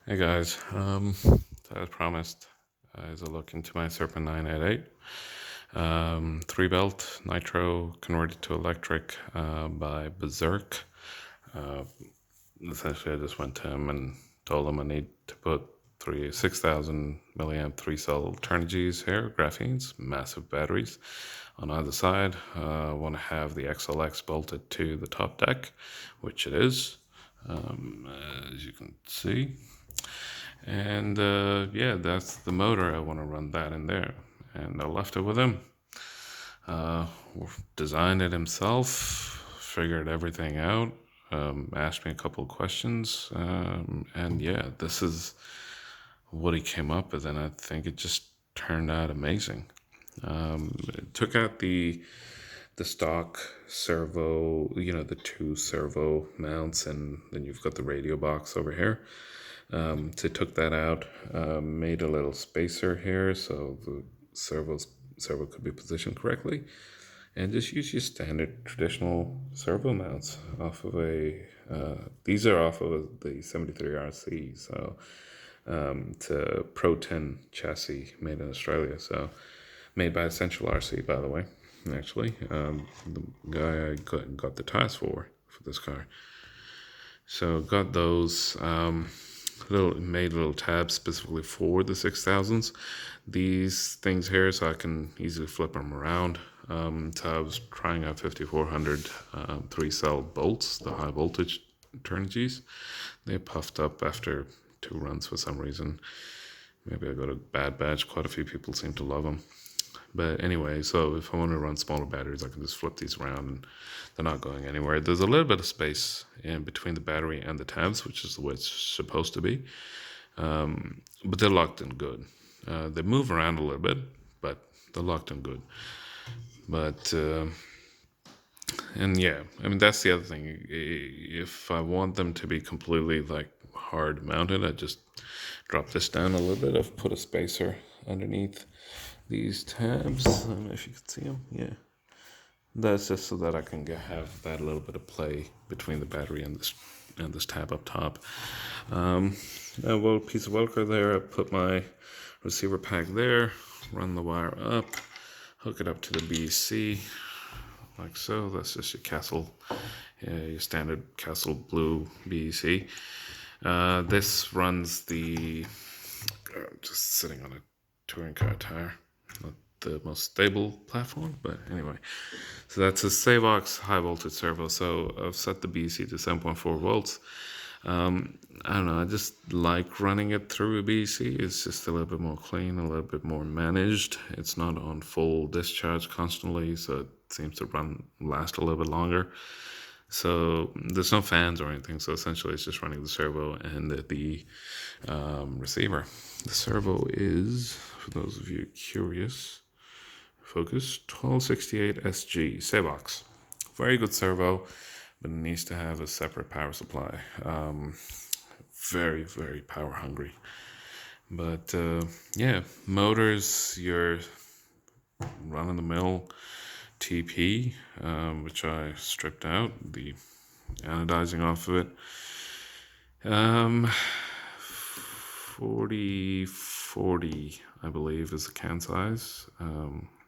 Hey guys, as promised, is a look into my Serpent 988. 3 belt nitro converted to electric by Bezerk. Uh, Essentially, I just went to him and told him I need to put 6,000 milliamp 3 cell Turnigy's here, graphenes, massive batteries on either side. I want to have the XLX bolted to the top deck, which it is, as you can see. And yeah, that's the motor. I want to run that in there. And I left it with him. Uh, Designed it himself, figured everything out, asked me a couple of questions. And yeah, this is what he came up with. And I think it just turned out amazing. It took out the stock servo, the 2 servo mounts, and then you've got the radio box over here. So took that out, made a little spacer here so the servo could be positioned correctly, and just use your standard traditional servo mounts off of these are off of the 73RC, so it's a Pro 10 chassis made in Australia, so made by Essential RC, by the way. Actually, the guy I got the tires for this car. So got those made little tabs specifically for the 6000s. These things here, so I can easily flip them around. So I was trying out 5400 3 cell bolts, the high voltage Turnigy's. They puffed up after 2 runs for some reason. Maybe I got a bad batch. Quite a few people seem to love them. But anyway, so if I want to run smaller batteries, I can just flip these around and they're not going anywhere. There's a little bit of space in between the battery and the tabs, which is the way it's supposed to be. But they're locked in good. They move around a little bit, but they're locked in good. But, and yeah, I mean, that's the other thing. If I want them to be completely like hard mounted, I just drop this down a little bit. I've put a spacer underneath these tabs. I don't know if you can see them. Yeah, that's just so that I can have that little bit of play between the battery and this tab up top. A little piece of Velcro there. I put my receiver pack there. Run the wire up. Hook it up to the BC like so. That's just your standard Castle Blue BEC. This runs just sitting on a touring car tire. Not the most stable platform, but anyway. So that's a Savox high voltage servo. So I've set the BC to 7.4 volts. I don't know, I just like running it through a BC. It's just a little bit more clean, a little bit more managed. It's not on full discharge constantly, so it seems to last a little bit longer. So there's no fans or anything. So essentially, it's just running the servo and the receiver. The servo is, for those of you curious, focus 1268 SG Savox. Very good servo, but it needs to have a separate power supply. Very, very power hungry. But yeah, motors, your run of the mill TP, which I stripped out, the anodizing off of it. 40, I believe, is the can size.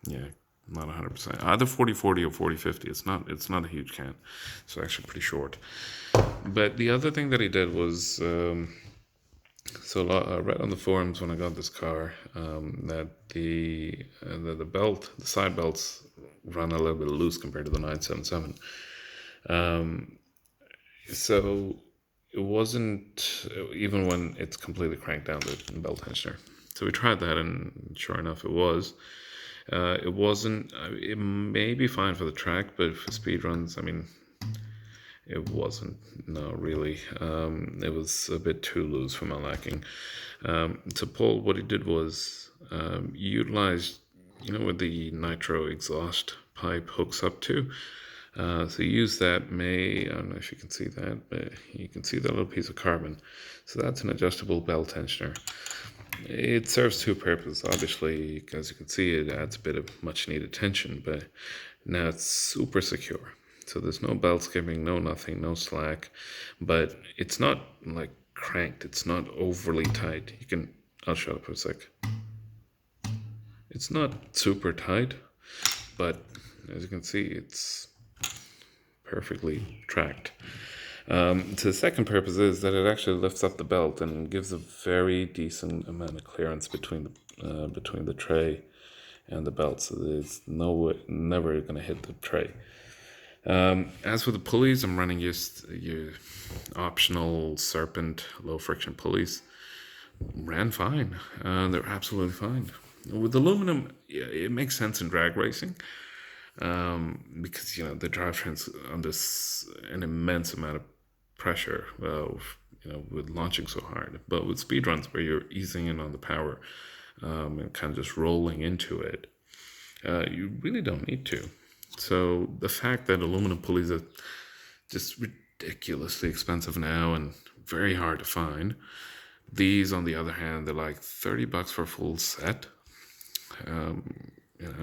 Yeah, not 100%. Either 40 or 4050. It's not a huge can. It's actually pretty short. But the other thing that he did was, so I read on the forums when I got this car that the side belts run a little bit loose compared to the 977. So it wasn't, even when it's completely cranked down, the belt tensioner. So we tried that, and sure enough, it was. It wasn't. It may be fine for the track, but for speed runs, I mean, it wasn't. No, really. It was a bit too loose for my liking. So Paul, what he did was utilized, where the nitro exhaust pipe hooks up to. So use that. I don't know if you can see that, but you can see that little piece of carbon. So that's an adjustable belt tensioner. It serves two purposes. Obviously, as you can see, it adds a bit of much needed tension, but now it's super secure. So there's no belt skipping, no nothing, no slack, but it's not like cranked. It's not overly tight. You can. I'll shut up for a sec. It's not super tight, but as you can see, it's perfectly tracked. So the second purpose is that it actually lifts up the belt and gives a very decent amount of clearance between the tray and the belt, so there's never going to hit the tray. As for the pulleys, I'm running your optional Serpent low friction pulleys. Ran fine. They're absolutely fine. With aluminum, yeah, it makes sense in drag racing because the drivetrain's under an immense amount of pressure. With launching so hard, but with speed runs where you're easing in on the power and kind of just rolling into it, you really don't need to. So the fact that aluminum pulleys are just ridiculously expensive now and very hard to find. These, on the other hand, they're like $30 for a full set.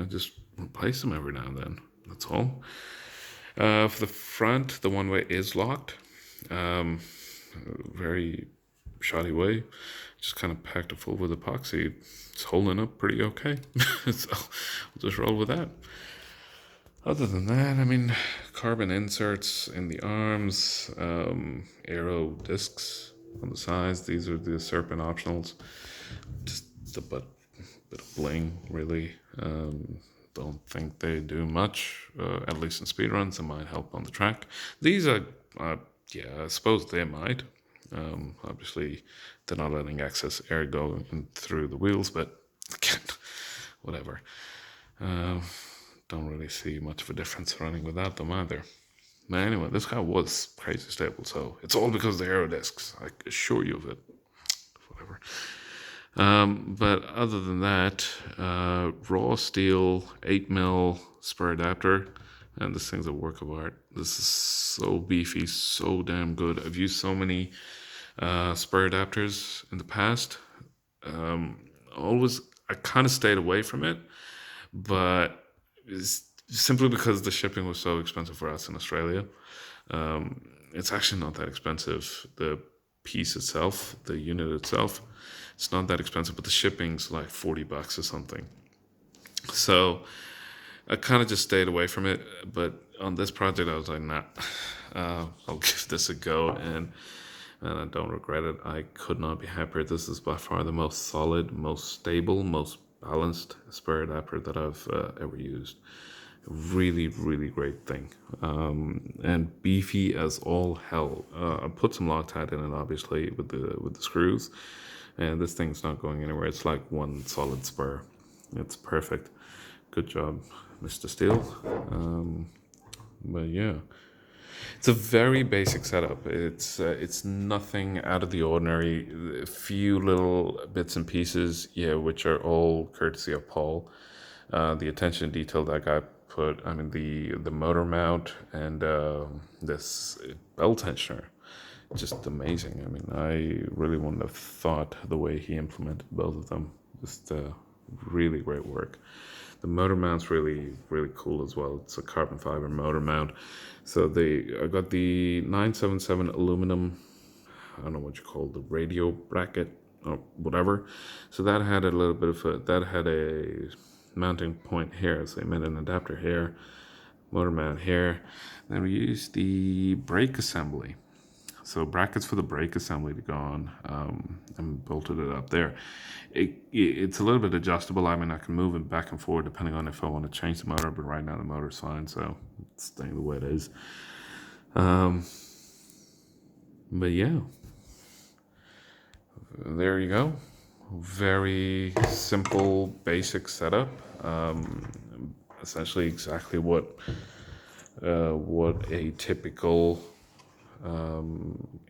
Just replace them every now and then. That's all. For the front, the one way is locked. Very shoddy way. Just kind of packed it full with epoxy. It's holding up pretty okay. So we'll just roll with that. Other than that, carbon inserts in the arms, aero discs on the sides. These are the Serpent optionals. Just a bit of bling, really. Don't think they do much, at least in speedruns. It might help on the track. These are, I suppose they might. Obviously, they're not letting excess air go in through the wheels, but again, whatever. Don't really see much of a difference running without them either. But anyway, this car was crazy stable, so it's all because of the aero discs. I assure you of it. Whatever. But other than that, raw steel 8mm spur adapter, and this thing's a work of art. This is so beefy, so damn good. I've used so many spur adapters in the past. I kind of stayed away from it, but it's simply because the shipping was so expensive for us in Australia. It's actually not that expensive. The piece itself, the unit itself, it's not that expensive, but the shipping's like $40 or something. So I kind of just stayed away from it. But on this project, I was like, nah, I'll give this a go, and I don't regret it. I could not be happier. This is by far the most solid, most stable, most balanced spur adapter that I've ever used. Really, really great thing. And beefy as all hell. I put some Loctite in it, obviously, with the screws, and this thing's not going anywhere. It's like one solid spur. It's perfect. Good job, Mr. Steel. But yeah, it's a very basic setup. It's nothing out of the ordinary. A few little bits and pieces, which are all courtesy of Paul. The attention to detail that guy put. The motor mount and this belt tensioner, just amazing. I really wouldn't have thought the way he implemented both of them. Just really great work. The motor mount's really, really cool as well. It's a carbon fiber motor mount. So I got the 977 aluminum, I don't know what you call the radio bracket or whatever. So that had a little bit of a mounting point here. So I made an adapter here, motor mount here. Then we used the brake assembly. So brackets for the brake assembly to go on, and bolted it up there. It's a little bit adjustable. I can move it back and forward depending on if I want to change the motor, but right now the motor's fine, so it's staying the way it is. But yeah, there you go. Very simple, basic setup. Essentially exactly what a typical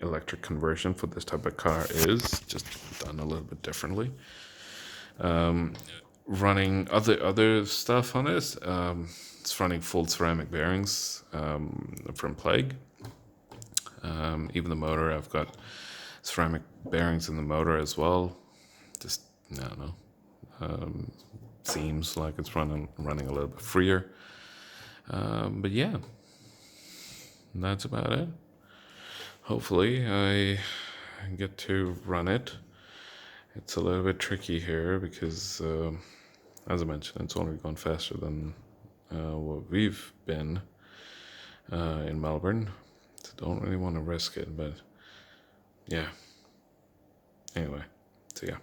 electric conversion for this type of car is, just done a little bit differently. Running other stuff on this, it's running full ceramic bearings from Plaig. Even the motor, I've got ceramic bearings in the motor as well. Just, I don't know, seems like it's running a little bit freer. But yeah, that's about it. Hopefully I get to run it. It's a little bit tricky here because, as I mentioned, it's only gone faster than what we've been in Melbourne. So don't really want to risk it, but yeah. Anyway, so yeah.